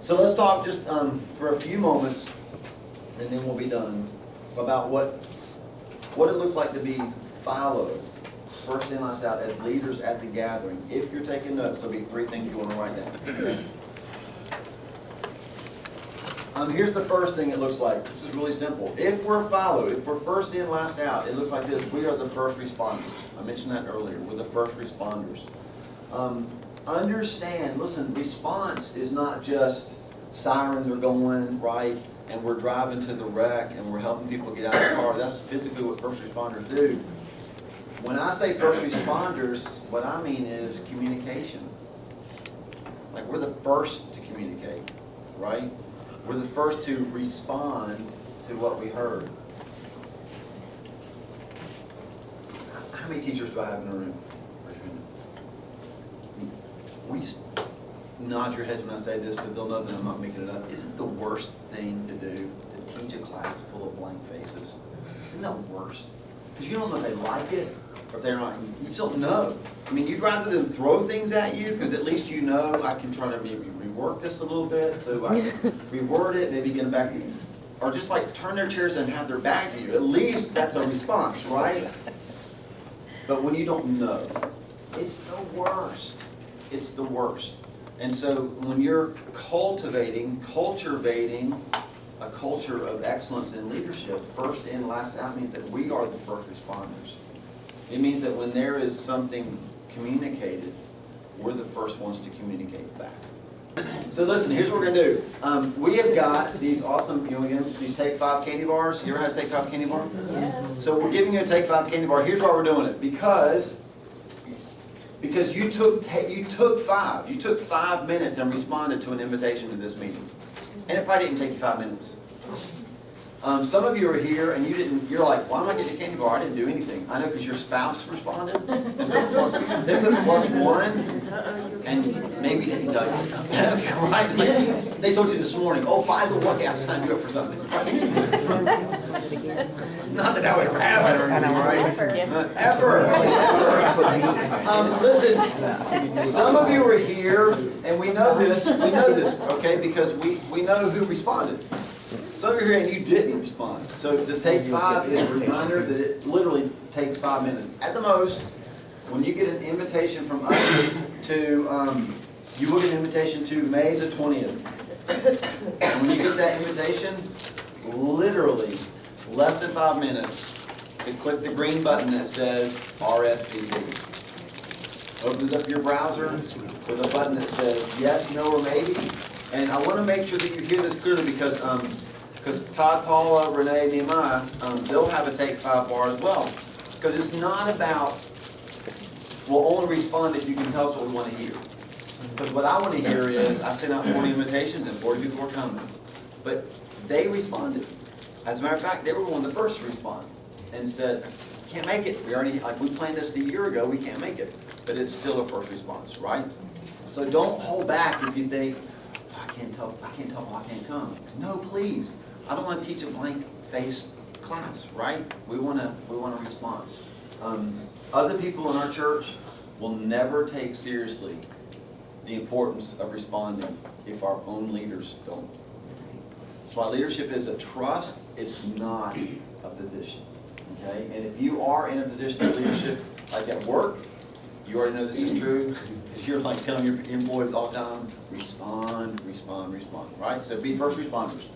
So let's talk just for a few moments, and then we'll be done, about what it looks like to be followed, first in, last out, as leaders at the gathering. If you're taking notes, there'll be 3 things you want to write down. Okay? Here's the first thing it looks like. This is really simple. If we're followed, if we're first in, last out, it looks like this. We are the first responders. I mentioned that earlier. We're the first responders. Understand, listen, response is not just sirens are going, right, and we're driving to the wreck and we're helping people get out of the car. That's physically what first responders do. When I say first responders, what I mean is communication. Like, we're the first to communicate, right? We're the first to respond to what we heard. How many teachers do I have in the room? We just nod your heads when I say this so they'll know that I'm not making it up. Isn't the worst thing to do to teach a class full of blank faces? Isn't that worst? Because you don't know if they like it or if they're not. You just don't know. I mean, you'd rather than throw things at you, because at least you know I can try to maybe rework this a little bit, so I can reword it, maybe get them back, or just like turn their chairs and have their back to you. At least that's a response, right? But when you don't know, it's the worst. It's the worst. And so when you're cultivating a culture of excellence in leadership, first in, last out means that we are the first responders. It means that when there is something communicated, we're the first ones to communicate back. So listen, here's what we're going to do. We have got these awesome, these Take 5 candy bars. You ever had a Take 5 candy bar? Yes. So we're giving you a Take 5 candy bar. Here's why we're doing it. Because you took 5. You took 5 minutes and responded to an invitation to this meeting. And it probably didn't take you 5 minutes. Some of you are here and you're like, why am I getting a candy bar? I didn't do anything. I know, because your spouse responded. They put +1 and maybe didn't tell you. Right? Like, they told you this morning, oh, by the way, I signed you up for something. Not that I would ever have it or anything, right? Ever. Listen, some of you are here and we know this, okay, because we know who responded. Some of you are here and you didn't respond. So the Take 5 is a reminder that it literally takes 5 minutes. At the most, when you get an invitation from us you will get an invitation to May the 20th. And when you get that invitation, literally, less than 5 minutes, you click the green button that says RSVP. Opens up your browser with a button that says yes, no, or maybe. And I want to make sure that you hear this clearly because Todd, Paula, Renee, Nehemiah, they'll have a Take 5 bar as well. Because it's not about, we'll only respond if you can tell us what we want to hear. Because what I want to hear is, I sent out 40 invitations and 40 people were coming. But they responded. As a matter of fact, they were one of the first to respond and said, can't make it. We planned this a year ago, we can't make it. But it's still a first response, right? So don't hold back if you think, I can't tell I can't come. No, please. I don't want to teach a blank face class, right? We want a response. Other people in our church will never take seriously the importance of responding if our own leaders don't. That's why leadership is a trust, it's not a position. Okay? And if you are in a position of leadership, like at work, you already know this is true. You're like telling your employees all the time, respond, right? So be first responders.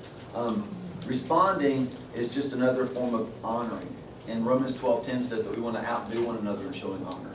Responding is just another form of honoring. And Romans 12:10 says that we want to outdo one another in showing honor.